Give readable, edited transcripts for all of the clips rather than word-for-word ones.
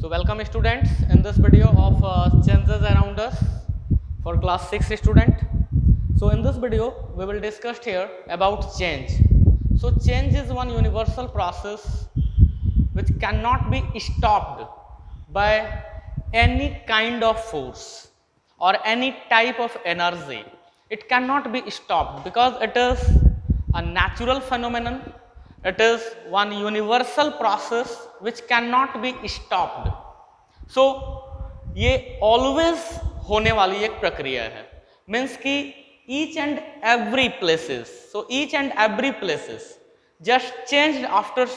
So welcome students in this video of changes around us for class 6 student. So in this video we will discuss here about change. So change is one universal process which cannot be stopped by any kind of force or any type of energy. It cannot be stopped because it is a natural phenomenon. It is one universal process which cannot be stopped. So ये always होने वाली एक प्रक्रिया है. Means कि each and every places. So each and every places just changed after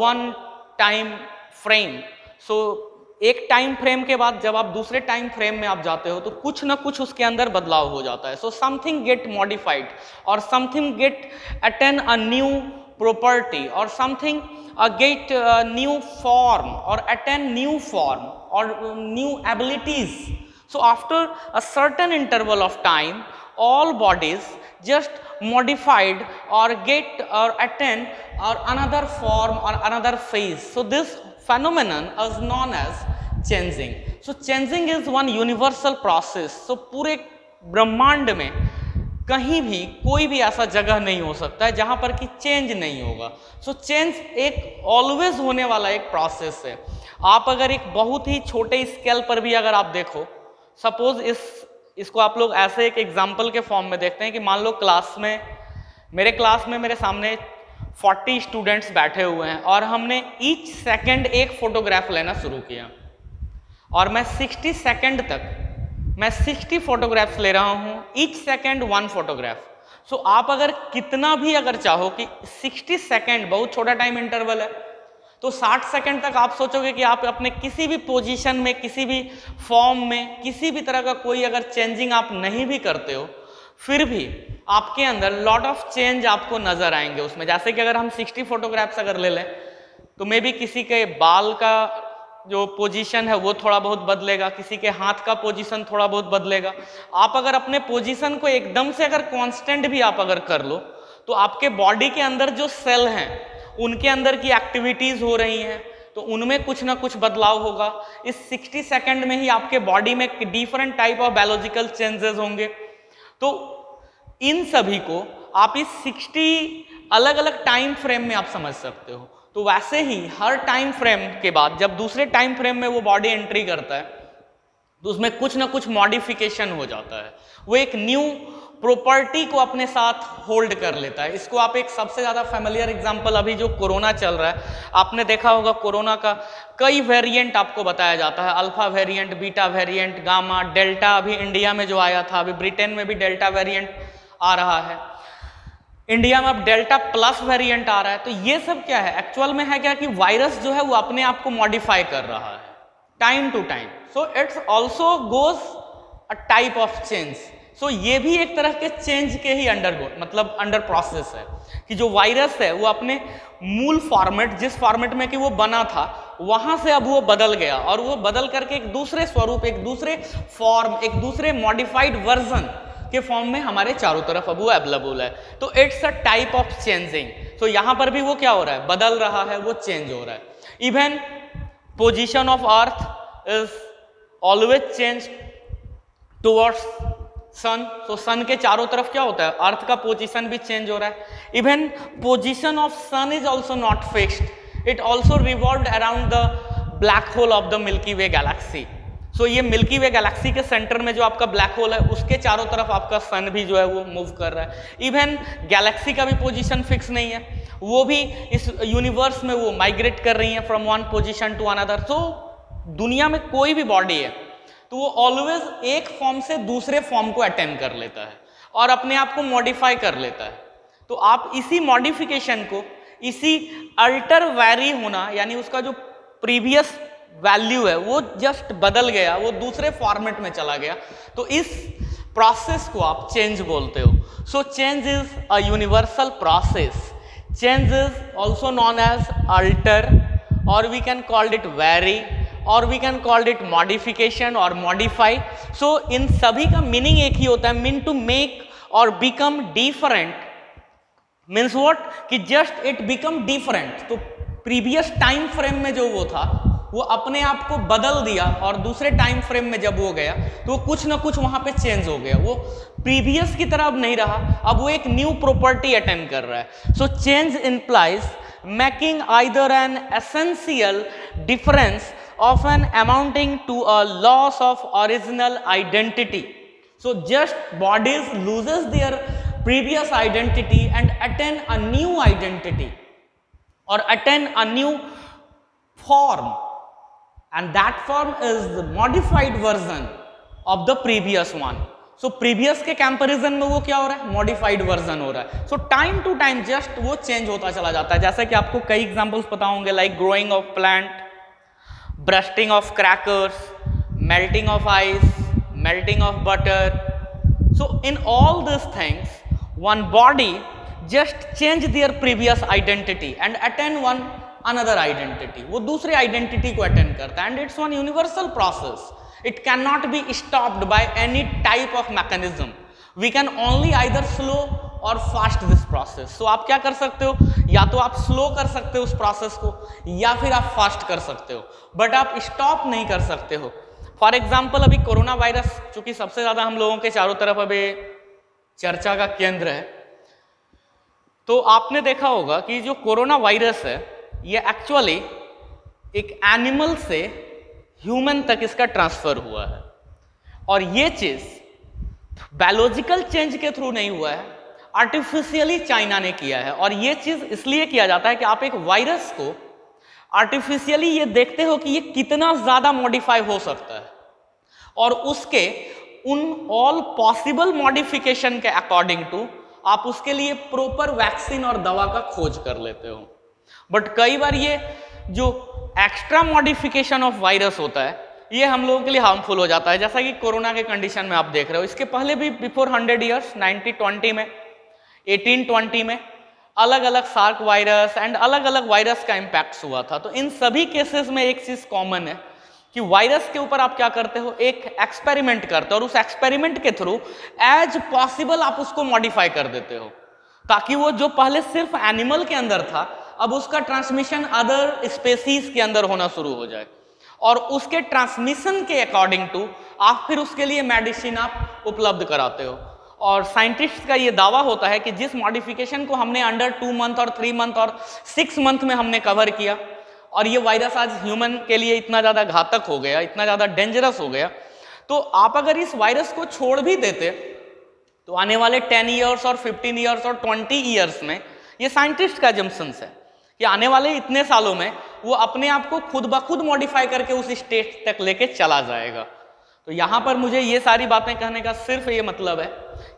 one time frame. So एक time frame के बाद जब आप दूसरे टाइम फ्रेम में आप जाते हो तो कुछ ना कुछ उसके अंदर बदलाव हो जाता है. So something get modified or something get attain a new property or something get new form or attain new form or new abilities. So after a certain interval of time all bodies just modified or get or attain or another form or another phase. So this phenomenon is known as changing. So changing is one universal process. So पूरे ब्रह्मांड में कहीं भी कोई भी ऐसा जगह नहीं हो सकता है जहां पर कि चेंज नहीं होगा. सो चेंज एक ऑलवेज होने वाला एक प्रोसेस है. आप अगर एक बहुत ही छोटे स्केल पर भी अगर आप देखो, सपोज इसको आप लोग ऐसे एक एग्जांपल के फॉर्म में देखते हैं कि मान लो मेरे क्लास में मेरे सामने 40 स्टूडेंट्स बैठे हुए हैं और हमने ईच सेकंड एक फोटोग्राफ लेना शुरू किया और मैं 60 सेकंड तक मैं 60 फोटोग्राफ्स ले रहा हूं, ईच सेकंड वन फोटोग्राफ. सो आप अगर कितना भी अगर चाहो कि 60 सेकंड बहुत छोटा टाइम इंटरवल है तो 60 सेकंड तक आप सोचोगे कि आप अपने किसी भी पोजीशन में किसी भी फॉर्म में किसी भी तरह का कोई अगर चेंजिंग आप नहीं भी करते हो फिर भी आपके अंदर लॉट ऑफ चेंज आपको नजर आएंगे उसमें. जैसे कि अगर हम 60 फोटोग्राफ्स अगर ले लें तो मे बी किसी के बाल का जो पोजीशन है वो थोड़ा बहुत बदलेगा, किसी के हाथ का पोजीशन थोड़ा बहुत बदलेगा. आप अगर अपने पोजीशन को एकदम से अगर कांस्टेंट भी आप अगर कर लो तो आपके बॉडी के अंदर जो सेल हैं उनके अंदर की एक्टिविटीज हो रही हैं तो उनमें कुछ ना कुछ बदलाव होगा. इस 60 सेकंड में ही आपके बॉडी में different type of biological changes होंगे. तो इन सभी को आप इस 60 अलग अलग टाइम फ्रेम में आप समझ सकते हो. तो वैसे ही हर टाइम फ्रेम के बाद जब दूसरे टाइम फ्रेम में वो बॉडी एंट्री करता है तो उसमें कुछ ना कुछ मॉडिफिकेशन हो जाता है. वो एक न्यू प्रॉपर्टी को अपने साथ होल्ड कर लेता है. इसको आप एक सबसे ज़्यादा फेमिलियर एग्जांपल अभी जो कोरोना चल रहा है आपने देखा होगा. कोरोना का कई वेरिएंट आपको बताया जाता है, alpha variant, beta variant, gamma, delta. अभी इंडिया में जो आया था, अभी ब्रिटेन में भी डेल्टा वेरिएंट आ रहा है, इंडिया में अब डेल्टा प्लस वेरिएंट आ रहा है. तो ये सब क्या है एक्चुअल में है क्या कि वायरस जो है वो अपने आप को मॉडिफाई कर रहा है time to time. So it's also goes a type of change. So ये भी एक तरह के चेंज के ही अंडर प्रोसेस है कि जो वायरस है वो अपने मूल फॉर्मेट जिस फॉर्मेट में कि वो बना था वहां से अब वो बदल गया और वो बदल करके एक दूसरे स्वरूप, एक दूसरे फॉर्म, एक दूसरे मॉडिफाइड वर्जन के फॉर्म में हमारे चारों तरफ अब वो अवेलेबल है. तो it's a type of changing. तो यहां पर भी वो क्या हो रहा है, बदल रहा है, वो चेंज हो रहा है. Even position of earth is always change towards sun. तो सन के चारों तरफ क्या होता है, अर्थ का पोजीशन भी चेंज हो रहा है. Even position of sun is also not fixed, it also revolved around the black hole of the Milky Way galaxy. So ये मिल्की वे गैलेक्सी के सेंटर में जो आपका ब्लैक होल है उसके चारों तरफ आपका सन भी जो है वो मूव कर रहा है. इवन गैलेक्सी का भी पोजीशन फिक्स नहीं है, वो भी इस यूनिवर्स में वो माइग्रेट कर रही है from one position to another. तो दुनिया में कोई भी बॉडी है तो वो ऑलवेज एक फॉर्म से दूसरे फॉर्म को अटेन कर लेता है और अपने आप को मॉडिफाई कर लेता है. तो आप इसी मॉडिफिकेशन को, इसी अल्टर वेरी होना यानी उसका जो प्रीवियस वैल्यू है वो जस्ट बदल गया, वो दूसरे फॉर्मेट में चला गया, तो इस प्रोसेस को आप चेंज बोलते हो. So change is a universal process. Change is also known as alter और we can called it vary और we can called it modification और मॉडिफाई. सो इन सभी का मीनिंग एक ही होता है, मीन टू मेक और बिकम डिफरेंट. मीन्स व्हाट कि जस्ट इट बिकम डिफरेंट. तो प्रीवियस टाइम फ्रेम में जो वो था वो अपने आप को बदल दिया और दूसरे टाइम फ्रेम में जब वो गया तो वो कुछ ना कुछ वहां पे चेंज हो गया, वो प्रीवियस की तरह अब नहीं रहा, अब वो एक न्यू प्रॉपर्टी अटेंड कर रहा है। So change implies making either an essential difference often amounting to a loss of original identity. So just bodies loses their previous identity and attain a new identity or attain a new form, and that form is the modified version of the previous one. So previous के comparison में वो क्या हो रहा है, modified version हो रहा है. So time to time just वो change होता चला जाता है, जैसे कि आपको कई examples पता होंगे like growing of plant, bursting of crackers, melting of ice, melting of butter. So in all these things one body just change their previous identity and attain one another identity. वो दूसरे identity को attain करता है, and it's one universal process. It cannot be stopped by any type of mechanism. We can only either slow और fast this process. सो आप क्या कर सकते हो, या तो आप स्लो कर सकते हो उस प्रोसेस को या फिर आप फास्ट कर सकते हो, बट आप स्टॉप नहीं कर सकते हो. फॉर एग्जाम्पल अभी कोरोना वायरस चूंकि सबसे ज्यादा हम लोगों के चारों तरफ अभी चर्चा का केंद्र है, तो आपने देखा होगा कि जो कोरोना वायरस है ये एक्चुअली एक एनिमल से ह्यूमन तक इसका ट्रांसफर हुआ है, और ये चीज बायोलॉजिकल चेंज के थ्रू नहीं हुआ है, आर्टिफिशियली चाइना ने किया है. और ये चीज इसलिए किया जाता है कि आप एक वायरस को आर्टिफिशियली ये देखते हो कि ये कितना ज्यादा मॉडिफाई हो सकता है, और उसके उन ऑल पॉसिबल मॉडिफिकेशन के अकॉर्डिंग टू आप उसके लिए प्रॉपर वैक्सीन और दवा का खोज कर लेते हो. बट कई बार ये जो एक्स्ट्रा मॉडिफिकेशन ऑफ वायरस होता है ये हम लोगों के लिए हार्मफुल हो जाता है, जैसा कि कोरोना के कंडीशन में आप देख रहे हो. इसके पहले भी बिफोर 100 ईयर्स 1920 में 1820 में अलग अलग सार्क वायरस एंड अलग अलग वायरस का इम्पैक्ट हुआ था. तो इन सभी केसेस में एक चीज कॉमन है कि वायरस के ऊपर आप क्या करते हो, एक एक्सपेरिमेंट करते हो, और उस एक्सपेरिमेंट के थ्रू एज पॉसिबल आप उसको मॉडिफाई कर देते हो, ताकि वो जो पहले सिर्फ एनिमल के अंदर था अब उसका ट्रांसमिशन अदर स्पेसीज के अंदर होना शुरू हो जाए, और उसके ट्रांसमिशन के अकॉर्डिंग टू आप फिर उसके लिए मेडिसिन आप उपलब्ध कराते हो. और साइंटिस्ट का ये दावा होता है कि जिस मॉडिफिकेशन को हमने अंडर 2 मंथ और 3 मंथ और 6 मंथ में हमने कवर किया, और ये वायरस आज ह्यूमन के लिए इतना ज़्यादा घातक हो गया, इतना ज़्यादा डेंजरस हो गया, तो आप अगर इस वायरस को छोड़ भी देते तो आने वाले 10 ईयर्स और 15 ईयर्स और 20 ईयर्स में, ये साइंटिस्ट का जम्पशंस है कि आने वाले इतने सालों में वो अपने आप को खुद ब खुद मॉडिफाई करके उस स्टेट तक लेके चला जाएगा. तो यहाँ पर मुझे ये सारी बातें कहने का सिर्फ ये मतलब है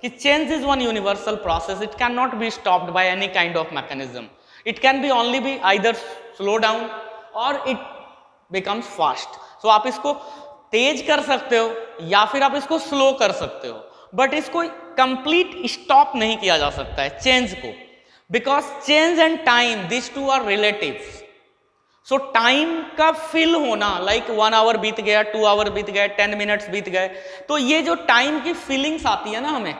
कि change is one universal process. It can not be stopped by any kind of mechanism. It can be only be either slow down और इट बिकम्स फास्ट. सो आप इसको तेज कर सकते हो या फिर आप इसको स्लो कर सकते हो, बट इसको कंप्लीट स्टॉप नहीं किया जा सकता है चेंज को, because change and time this two are relatives. So time का फिल होना लाइक 1 आवर बीत गया, 2 आवर बीत गए, 10 मिनट्स बीत गए, तो ये जो टाइम की फीलिंग्स आती है ना हमें,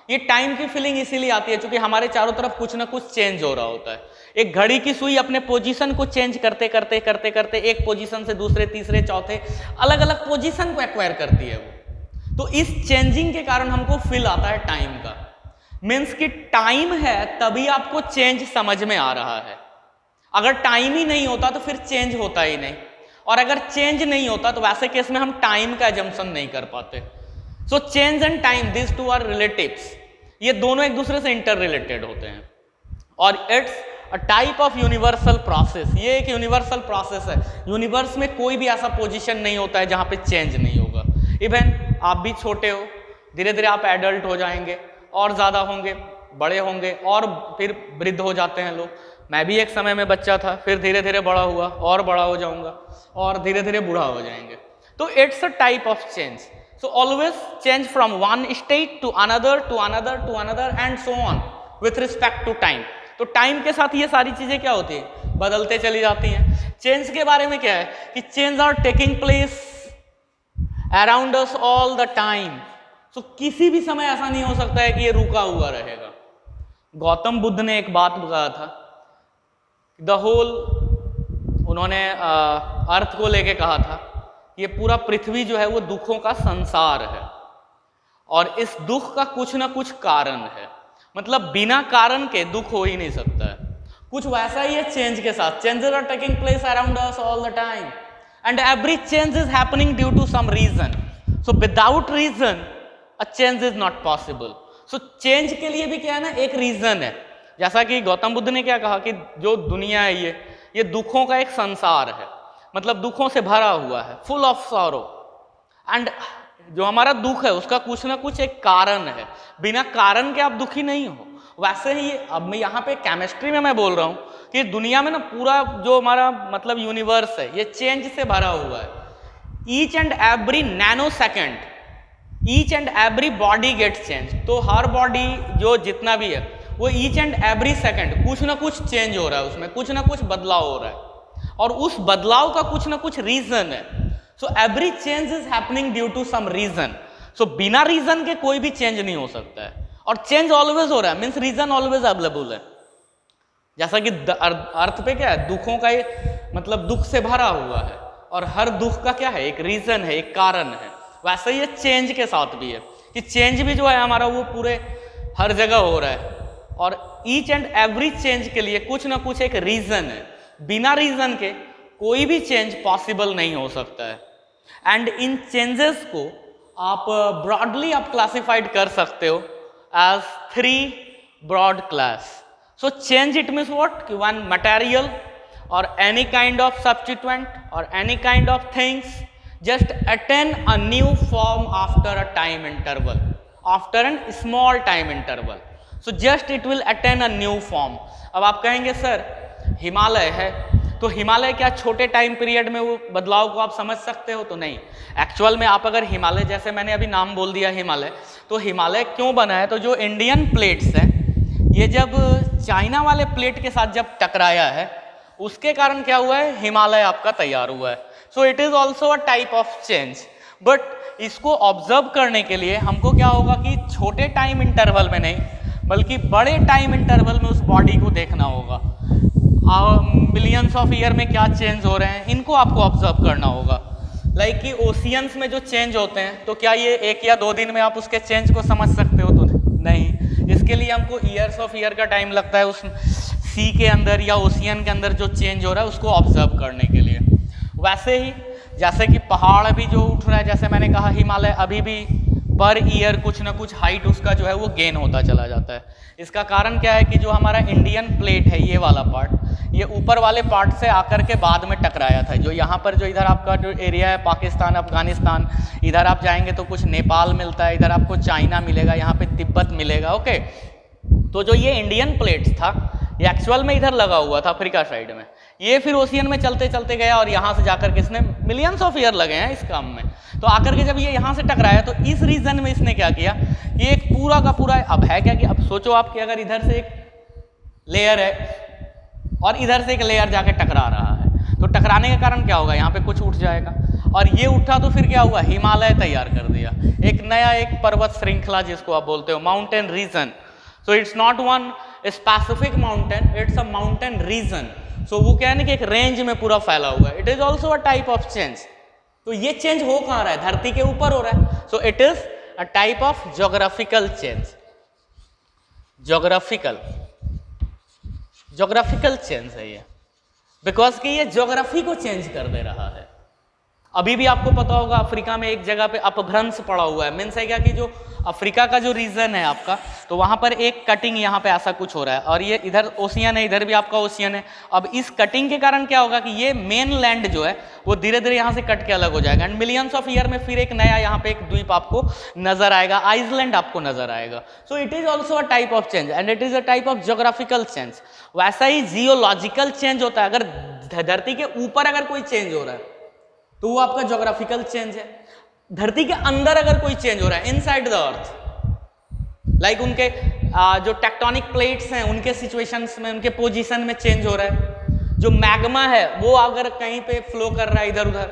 ये टाइम की फीलिंग इसीलिए आती है क्योंकि हमारे चारों तरफ कुछ ना कुछ चेंज हो रहा होता है. एक घड़ी की सुई अपने पोजीशन को चेंज करते करते करते करते एक पोजीशन से दूसरे, तीसरे, चौथे अलग अलग पोजीशन को एक्वायर करती है वो. तो इस चेंजिंग के कारण हमको फील आता है टाइम का. मीन्स कि टाइम है तभी आपको चेंज समझ में आ रहा है. अगर टाइम ही नहीं होता तो फिर चेंज होता ही नहीं, और अगर चेंज नहीं होता तो वैसे केस में हम टाइम का एजम्पशन नहीं कर पाते. So change and time this two are relatives. ये दोनों एक दूसरे से इंटर रिलेटेड होते हैं, और it's a type of universal process. ये एक यूनिवर्सल प्रोसेस है. यूनिवर्स में कोई भी ऐसा पोजीशन नहीं होता है जहां पे चेंज नहीं होगा. इवन आप भी छोटे हो, धीरे धीरे आप एडल्ट हो जाएंगे और ज्यादा होंगे, बड़े होंगे, और फिर वृद्ध हो जाते हैं लोग. मैं भी एक समय में बच्चा था, फिर धीरे धीरे बड़ा हुआ और बड़ा हो जाऊंगा, और धीरे धीरे बूढ़ा हो जाएंगे. तो it's a type of change. So always change from one state to another to another to another and so on with respect to time. तो टाइम के साथ ये सारी चीजें क्या होती है, बदलते चली जाती हैं. चेंज के बारे में क्या है कि change are taking place around us all the time. So किसी भी समय ऐसा नहीं हो सकता है कि ये रुका हुआ रहेगा. गौतम बुद्ध ने एक बात कहा था, द होल उन्होंने अर्थ को लेके कहा था कि ये पूरा पृथ्वी जो है वो दुखों का संसार है और इस दुख का कुछ ना कुछ कारण है, मतलब बिना कारण के दुख हो ही नहीं सकता है। कुछ वैसा ही है चेंज के साथ, changes are taking place around us all the time and every change is happening due to some reason, so without reason a change is not possible. So change के लिए भी क्या है ना, एक रीजन है। जैसा कि गौतम बुद्ध ने क्या कहा कि जो दुनिया है ये दुखों का एक संसार है, मतलब दुखों से भरा हुआ है, फुल ऑफ सॉरो, एंड जो हमारा दुख है उसका कुछ ना कुछ एक कारण है, बिना कारण के आप दुखी नहीं हो। वैसे ही अब मैं यहाँ पे केमिस्ट्री में मैं बोल रहा हूँ कि दुनिया में ना पूरा जो हमारा मतलब यूनिवर्स है ये चेंज से भरा हुआ है। Each and every nano second, each and every body gets change. तो हर बॉडी जो जितना भी है वो ईच एंड एवरी सेकेंड कुछ ना कुछ चेंज हो रहा है, उसमें कुछ ना कुछ बदलाव हो रहा है और उस बदलाव का कुछ ना कुछ रीजन है। So every change is happening due to some reason. So बिना रीजन के कोई भी चेंज नहीं हो सकता है और चेंज ऑलवेज हो रहा है, मीन्स रीजन ऑलवेज अवेलेबल है। जैसा कि अर्थ पे क्या है, दुखों का मतलब दुख से भरा हुआ है और हर दुख का क्या है, एक रीजन है, एक कारण है। वैसे ही चेंज के साथ भी है कि चेंज भी जो है हमारा वो पूरे हर जगह हो रहा है और ईच एंड एवरी चेंज के लिए कुछ ना कुछ एक रीजन है। बिना रीजन के कोई भी चेंज पॉसिबल नहीं हो सकता है। एंड इन चेंजेस को आप ब्रॉडली आप क्लासिफाइड कर सकते हो as 3 broad class. So change it means what कि one material or any kind of substituent or any kind of things just attain a new form after a time interval, after a small time interval, so just it will attain a new form। अब आप कहेंगे sir Himalaya है तो हिमालय क्या छोटे time period में वो बदलाव को आप समझ सकते हो? तो नहीं, एक्चुअल में आप अगर हिमालय, जैसे मैंने अभी नाम बोल दिया हिमालय, तो हिमालय क्यों बना है? तो जो इंडियन प्लेट्स हैं ये जब चाइना वाले प्लेट के साथ जब टकराया है उसके कारण क्या हुआ है, हिमालय आपका तैयार हुआ है। So it is also a type of change, but इसको ऑब्जर्व करने के लिए हमको क्या होगा कि छोटे टाइम इंटरवल में नहीं बल्कि बड़े टाइम इंटरवल में उस बॉडी को देखना होगा। मिलियंस ऑफ ईयर में क्या चेंज हो रहे हैं इनको आपको ऑब्जर्व करना होगा। लाइक कि ओशियंस में जो चेंज होते हैं तो क्या ये 1 या 2 दिन में आप उसके चेंज को समझ सकते हो? तो नहीं, इसके लिए हमको ईयर्स ऑफ ईयर का टाइम लगता है उस सी के अंदर या ओशियन के अंदर जो चेंज हो रहा है उसको ऑब्जर्व करने के लिए। वैसे ही जैसे कि पहाड़ भी जो उठ रहा है, जैसे मैंने कहा हिमालय अभी भी पर ईयर कुछ ना कुछ हाइट उसका जो है वो गेन होता चला जाता है। इसका कारण क्या है कि जो हमारा इंडियन प्लेट है ये वाला पार्ट, ये ऊपर वाले पार्ट से आकर के बाद में टकराया था। जो यहाँ पर जो इधर आपका जो एरिया है पाकिस्तान, अफगानिस्तान, इधर आप जाएंगे तो कुछ नेपाल मिलता है, इधर आपको चाइना मिलेगा, यहाँ पे तिब्बत मिलेगा। ओके, तो जो ये इंडियन प्लेट्स था ये एक्चुअल में इधर लगा हुआ था अफ्रीका साइड में, ये फिर ओशियन में चलते चलते गया और यहाँ से जाकर के इसने मिलियंस ऑफ ईयर लगे हैं इस काम में। तो आकर के जब ये यहाँ से टकराया तो इस रीजन में इसने क्या किया, ये एक पूरा का पूरा, अब है क्या कि अब सोचो आप कि अगर इधर से एक लेयर है और इधर से एक लेयर जाके टकरा रहा है तो टकराने के कारण क्या होगा, यहाँ पे कुछ उठ जाएगा और ये उठा तो फिर क्या हुआ, हिमालय तैयार कर दिया, एक नया एक पर्वत श्रृंखला जिसको आप बोलते हो mountain region. So it's not one specific mountain, it's a mountain region. So वो क्या है ना कि एक रेंज में पूरा फैला हुआ है। It is also a type of change. तो ये चेंज हो कहाँ रहा है, धरती के ऊपर हो रहा है। So it is a type of geographical change. Geographical change है ये, बिकॉज कि ये ज्योग्राफी को चेंज कर दे रहा है। अभी भी आपको पता होगा अफ्रीका में एक जगह पे अपभ्रंश पड़ा हुआ है। मीन्स है क्या कि जो अफ्रीका का जो रीजन है आपका, तो वहां पर एक कटिंग यहाँ पे ऐसा कुछ हो रहा है और ये इधर ओशियन है, इधर भी आपका ओशियन है। अब इस कटिंग के कारण क्या होगा कि ये मेन लैंड जो है वो धीरे धीरे यहाँ से कट के अलग हो जाएगा एंड मिलियंस ऑफ ईयर में फिर एक नया यहाँ पे एक द्वीप आपको नजर आएगा, आइसलैंड आपको नजर आएगा। So it is also a type of change and it is a type of geographical change. वैसा ही जियोलॉजिकल चेंज होता है। अगर धरती के ऊपर अगर कोई चेंज हो रहा है तो वो आपका ज्योग्राफिकल चेंज है। धरती के अंदर अगर कोई चेंज हो रहा है इनसाइड द अर्थ, लाइक उनके जो टेक्टोनिक प्लेट्स हैं उनके सिचुएशंस में, उनके पोजीशन में चेंज हो रहा है, जो मैग्मा है वो अगर कहीं पे फ्लो कर रहा है इधर उधर,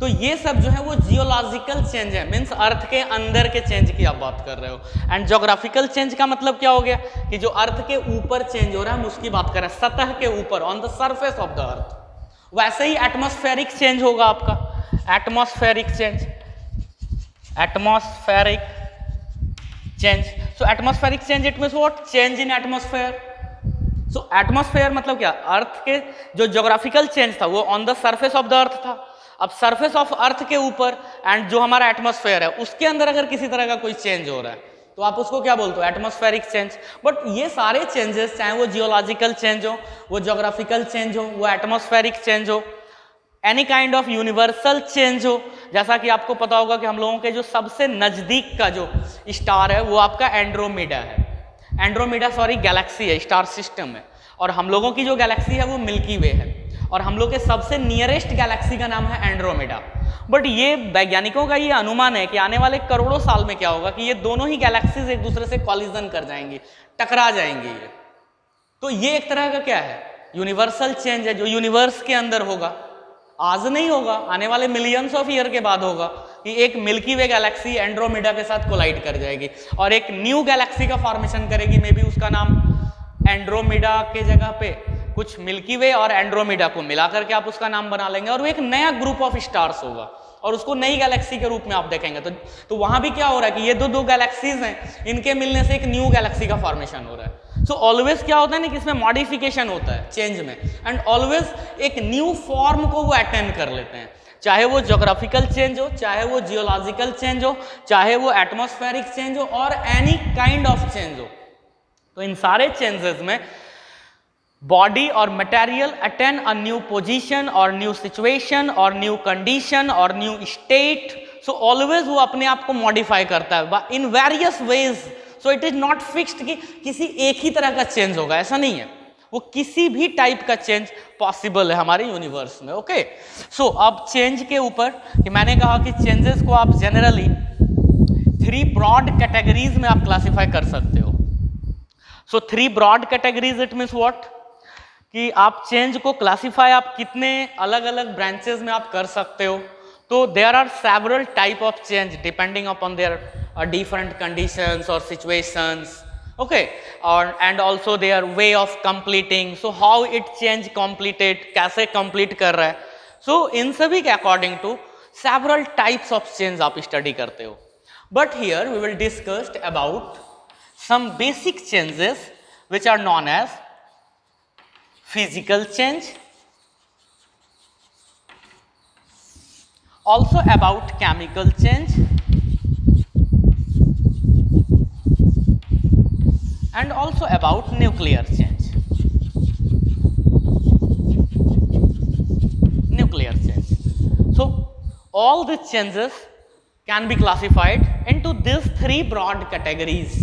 तो ये सब जो है वो जियोलॉजिकल चेंज है। मीन्स अर्थ के अंदर के चेंज की आप बात कर रहे हो। एंड ज्योग्राफिकल चेंज का मतलब क्या हो गया कि जो अर्थ के ऊपर चेंज हो रहा है हम उसकी बात कर रहे हैं, सतह के ऊपर, on the surface of the earth. वैसे ही एटमॉस्फेरिक चेंज होगा आपका, atmospheric change, atmospheric change. So atmospheric change it means what, change in atmosphere. So atmosphere मतलब क्या, अर्थ के जो ज्योग्राफिकल चेंज था वो on the surface of the earth था। अब सरफेस ऑफ अर्थ के ऊपर एंड जो हमारा एटमॉस्फेयर है उसके अंदर अगर किसी तरह का कोई चेंज हो रहा है तो आप उसको क्या बोलते हो, एटमॉस्फेरिक चेंज। बट ये सारे चेंजेस, चाहे वो जियोलॉजिकल चेंज हो, वो ज्योग्राफिकल चेंज हो, वो एटमॉस्फेरिक चेंज हो, any kind of universal change हो, जैसा कि आपको पता होगा कि हम लोगों के जो सबसे नजदीक का जो स्टार है वो आपका एंड्रोमेडा है, एंड्रोमेडा सॉरी गैलेक्सी है, स्टार सिस्टम है, और हम लोगों की जो गैलेक्सी है वो मिल्की वे है, और हम लोग के सबसे नियरेस्ट गैलेक्सी का नाम है एंड्रोमेडा। बट ये वैज्ञानिकों का ये अनुमान है कि आने वाले करोड़ों साल में क्या होगा कि ये दोनों ही गैलेक्सीज एक दूसरे से कॉलिजन कर जाएंगी, टकरा जाएंगी ये। तो ये एक तरह का क्या है, यूनिवर्सल चेंज है जो यूनिवर्स के अंदर होगा। आज नहीं होगा, आने वाले मिलियंस ऑफ ईयर के बाद होगा कि एक मिल्की वे गैलेक्सी एंड्रोमेडा के साथ कोलाइड कर जाएगी और एक न्यू गैलेक्सी का फॉर्मेशन करेगी। मे बी उसका नाम एंड्रोमेडा के जगह पे कुछ मिल्की वे और एंड्रोमेडा को मिलाकर के आप उसका नाम बना लेंगे और वो एक नया ग्रुप ऑफ स्टार्स होगा और उसको नई गैलेक्सी के रूप में आप देखेंगे। तो वहां भी क्या हो रहा है कि ये दो गैलेक्सीज हैं, इनके मिलने से एक न्यू गैलेक्सी का फॉर्मेशन हो रहा है। सो ऑलवेज क्या होता है ना कि इसमें मॉडिफिकेशन होता है चेंज में, एंड ऑलवेज एक न्यू फॉर्म को वो अटेंड कर लेते हैं, चाहे वो ज्योग्राफिकल चेंज हो, चाहे वो जियोलॉजिकल चेंज हो, चाहे वो एटमॉस्फेरिक चेंज हो और एनी काइंड ऑफ चेंज हो। तो इन सारे चेंजेस में बॉडी और material attain a new position और न्यू सिचुएशन और न्यू कंडीशन और न्यू स्टेट। सो ऑलवेज वो अपने आप को मॉडिफाई करता है in various ways. So it is not fixed कि किसी एक ही तरह का चेंज होगा, ऐसा नहीं है, वो किसी भी टाइप का चेंज पॉसिबल है हमारे यूनिवर्स में। ओके, सो अब चेंज के ऊपर कि मैंने कहा कि चेंजेस को आप जनरली 3 ब्रॉड कैटेगरीज में आप क्लासिफाई कर सकते हो। So 3 broad categories it means what कि आप चेंज को क्लासिफाई आप कितने अलग अलग ब्रांचेस में आप कर सकते हो। तो there are several type of change depending upon their different conditions और सिचुएशंस। ओके, और and also their way of completing, so how it change completed, कैसे कंप्लीट कर रहा है। सो इन सभी के according to several types of change आप स्टडी करते हो। But here we will discuss about some basic changes which are known as physical change, also about chemical change, and also about nuclear change. Nuclear change. So all the changes can be classified into these 3 broad categories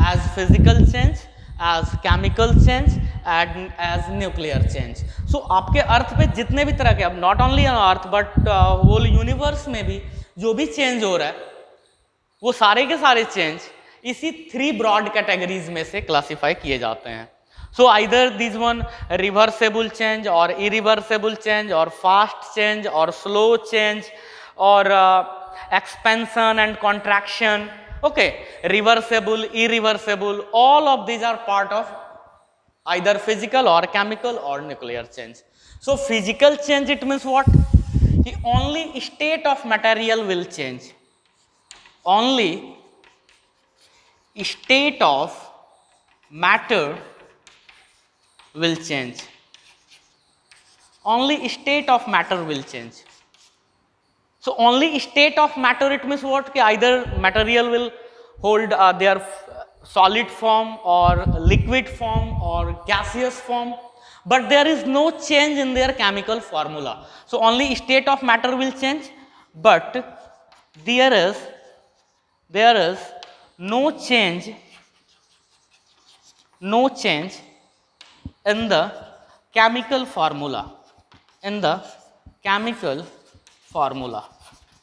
as physical change, as chemical change and as nuclear change. So आपके अर्थ पे जितने भी तरह के, अब not only on earth but whole universe में भी जो भी चेंज हो रहा है वो सारे के सारे चेंज इसी 3 ब्रॉड कैटेगरीज में से क्लासिफाई किए जाते हैं। So either this one reversible change और इरिवर्सेबल चेंज और फास्ट चेंज और स्लो चेंज और expansion and contraction. Okay, reversible, irreversible, all of these are part of either physical or chemical or nuclear change. So physical change it means what? कि only state of material will change. Only state of matter will change. Only state of matter will change. So only state of matter it means what कि either material will hold their solid form or liquid form or gaseous form, but there is no change in their chemical formula. So only state of matter will change, but there is no change in the chemical formula, in the chemical formula.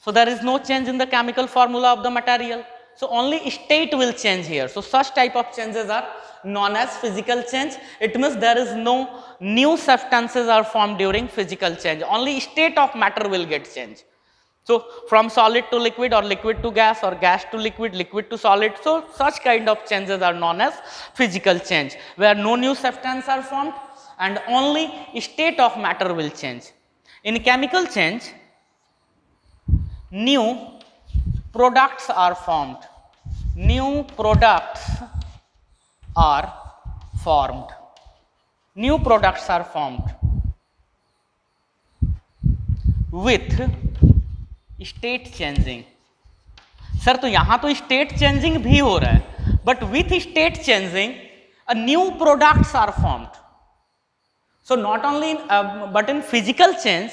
So there is no change in the chemical formula of the material. So only state will change here. So such type of changes are known as physical change. It means there is no new substances are formed during physical change. Only state of matter will get changed. So from solid to liquid or liquid to gas or gas to liquid, liquid to solid. So such kind of changes are known as physical change, where no new substances are formed and only state of matter will change. In chemical change, new products are formed. New products are formed. New products are formed with state changing. Sir तो यहां तो state changing भी हो रहा है, but with state changing a new products are formed. So not only but in physical change,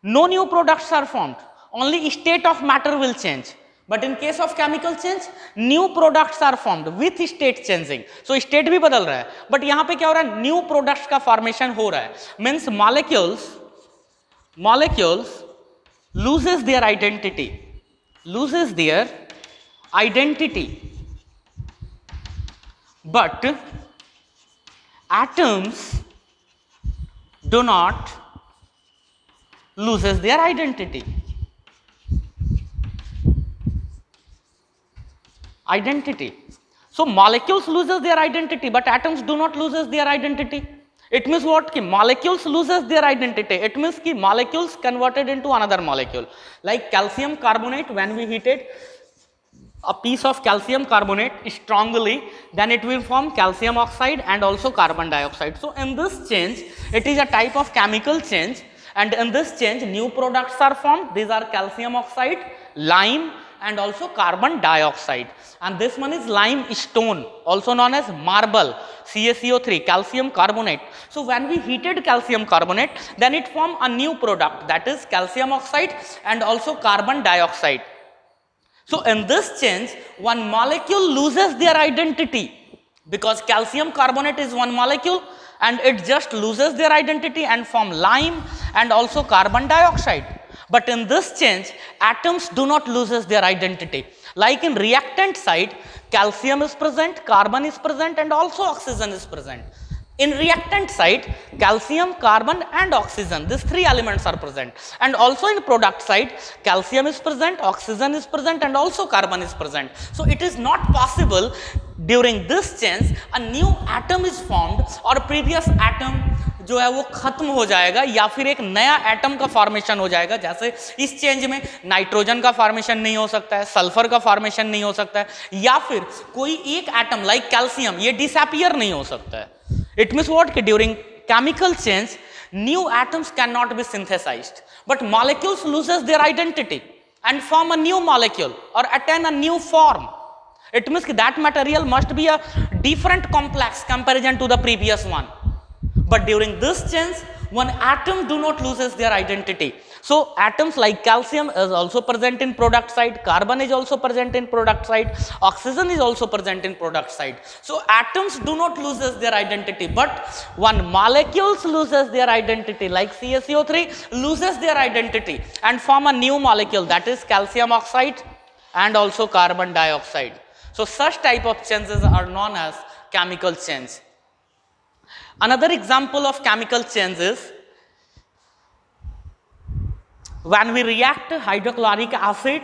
no new products are formed. Only state of matter will change. But in case of chemical change, new products are formed with state changing. So state भी बदल रहा है, but यहाँ पे क्या हो रहा है? New products का formation हो रहा है. Means molecules loses their identity, but atoms do not loses their identity. So molecules loses their identity, but atoms do not loses their identity. It means what? Ki molecules loses their identity. It means ki molecules converted into another molecule. Like calcium carbonate, when we heated a piece of calcium carbonate strongly, then it will form calcium oxide and also carbon dioxide. So in this change, it is a type of chemical change, and in this change new products are formed. These are calcium oxide, lime and also carbon dioxide, and this one is limestone, also known as marble, CaCO3, calcium carbonate. So when we heated calcium carbonate, then it formed a new product, that is calcium oxide and also carbon dioxide. So in this change, one molecule loses their identity, because calcium carbonate is one molecule and it just loses their identity and form lime and also carbon dioxide. But in this change, atoms do not loses their identity. Like in reactant side, calcium is present, carbon is present and also oxygen is present. In reactant side, calcium, carbon and oxygen, these three elements are present. And also in product side, calcium is present, oxygen is present and also carbon is present. So it is not possible during this change a new atom is formed or previous atom जो है वो खत्म हो जाएगा या फिर एक नया एटम का फॉर्मेशन हो जाएगा. जैसे इस चेंज में नाइट्रोजन का फॉर्मेशन नहीं हो सकता है, सल्फर का फॉर्मेशन नहीं हो सकता है, या फिर कोई एक एटम लाइक कैल्शियम ये डिसअपियर नहीं हो सकता है. इट मींस व्हाट कि during chemical change new atoms can not be synthesized, but molecules loses their identity and form a new molecule or attain a new form. It means that material must be a different complex comparison to the previous one. But during this change, one atom do not loses their identity. So atoms like calcium is also present in product side, carbon is also present in product side, oxygen is also present in product side. So atoms do not loses their identity, but one molecules loses their identity, like CaCO3 loses their identity and form a new molecule, that is calcium oxide and also carbon dioxide. So such type of changes are known as chemical change. Another example of chemical change is when we react hydrochloric acid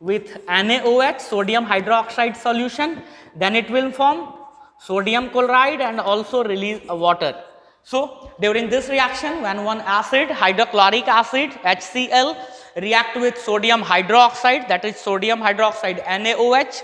with NaOH, sodium hydroxide solution, then it will form sodium chloride and also release water. So during this reaction, when one acid, hydrochloric acid HCl, react with sodium hydroxide, that is sodium hydroxide NaOH,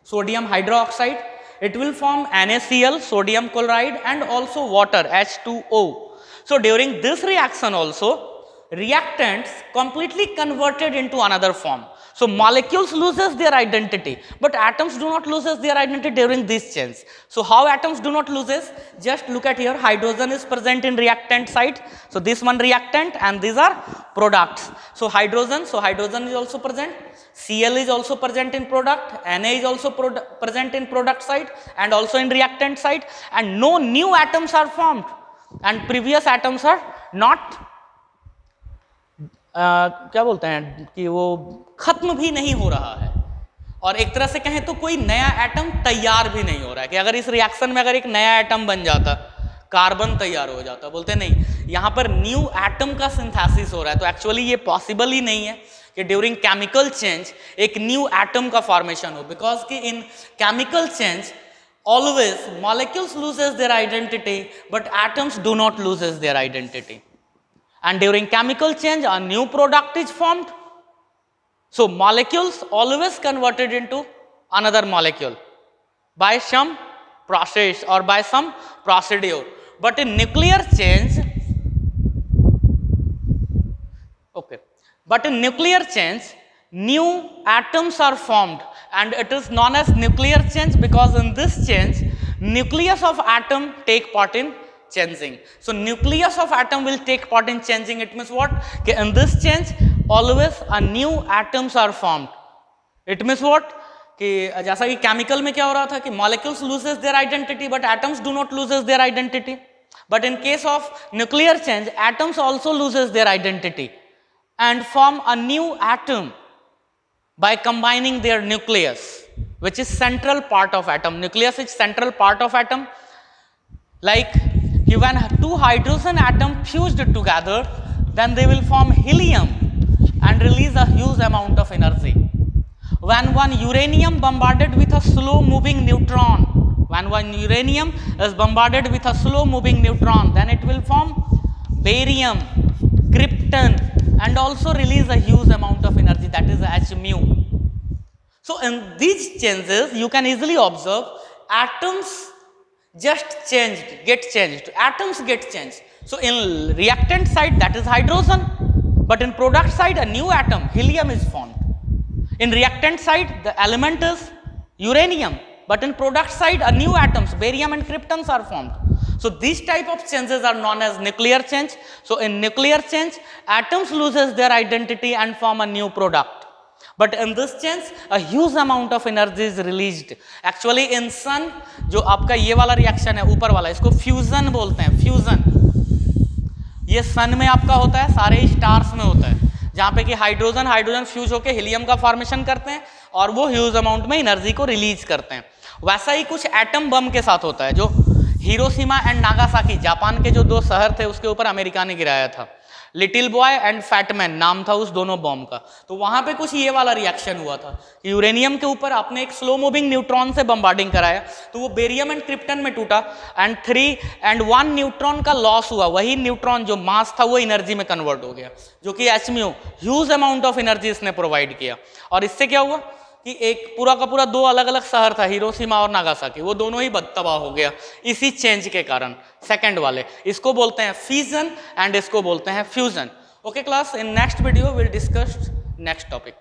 sodium hydroxide, it will form NaCl, sodium chloride and also water H2O. So during this reaction also, reactants completely converted into another form. So molecules loses their identity, but atoms do not loses their identity during this change. So how atoms do not loses? Just look at here, hydrogen is present in reactant side. So this one reactant and these are products. So hydrogen is also present. Cl is also present in product, Na is also present in product side and also in reactant side, and no new atoms are formed and previous atoms are not क्या बोलते हैं कि वो खत्म भी नहीं हो रहा है, और एक तरह से कहें तो कोई नया एटम तैयार भी नहीं हो रहा है. कि अगर इस रिएक्शन में अगर एक नया एटम बन जाता, कार्बन तैयार हो जाता, बोलते नहीं, यहाँ पर न्यू एटम का सिंथेसिस हो रहा है. तो एक्चुअली ये पॉसिबल ही नहीं है कि ड्यूरिंग केमिकल चेंज एक न्यू एटम का फॉर्मेशन हो, बिकॉज कि इन chemical change always molecules loses their identity but atoms do not loses their identity. and during chemical change a new product is formed. So molecules always converted into another molecule by some process or by some procedure. But in nuclear change, new atoms are formed, and it is known as nuclear change because in this change nucleus of atom take part in changing. So nucleus of atom will take part in changing. It means what? In this change always a new atoms are formed. It means what? कि जैसा कि chemical में क्या हो रहा था कि molecules loses their identity but atoms do not loses their identity. But in case of nuclear change, atoms also loses their identity and form a new atom by combining their nucleus, which is central part of atom. Nucleus is central part of atom. Like when two hydrogen atoms fused together, then they will form helium and release a huge amount of energy. When one uranium bombarded with a slow moving neutron, when one uranium is bombarded with a slow moving neutron, then it will form barium, krypton, and also release a huge amount of energy, that is H mu. So in these changes you can easily observe atoms just get changed. Atoms get changed. So in reactant side that is hydrogen, but in product side a new atom helium is formed. In reactant side the element is uranium, but in product side a new atoms barium and kryptons are formed. So these type of changes are known as nuclear change. So in nuclear change atoms loses their identity and form a new product, but in this change a huge amount of energy is released. Actually in sun जो आपका ये वाला reaction है ऊपर वाला, इसको fusion बोलते हैं. फ्यूजन ये सन में आपका होता है, सारे स्टार्स में होता है, जहाँ पे कि हाइड्रोजन फ्यूज होकर हीलियम का फॉर्मेशन करते हैं और वो ह्यूज अमाउंट में एनर्जी को रिलीज करते हैं. वैसा ही कुछ एटम बम के साथ होता है, जो हिरोशिमा एंड नागासाकी जापान के जो दो शहर थे उसके ऊपर अमेरिका ने गिराया था. लिटिल बॉय एंड फैटमैन नाम था उस दोनों बॉम्ब का. तो वहां पे कुछ ये वाला रिएक्शन हुआ था कि यूरेनियम के ऊपर आपने एक स्लो मूविंग न्यूट्रॉन से बम्बार्डिंग कराया, तो वो बेरियम एंड क्रिप्टन में टूटा एंड 3 and 1 न्यूट्रॉन का लॉस हुआ. वही न्यूट्रॉन जो मास था वो एनर्जी में कन्वर्ट हो गया, जो कि H mu, huge amount of energy इसने प्रोवाइड किया. और इससे क्या हुआ कि एक पूरा का पूरा दो अलग अलग शहर था, हिरोशिमा और नागासाकी, वो दोनों ही तबाह हो गया इसी चेंज के कारण. सेकंड वाले इसको बोलते हैं फिजन एंड इसको बोलते हैं fusion. Okay class, in next video will discuss next topic.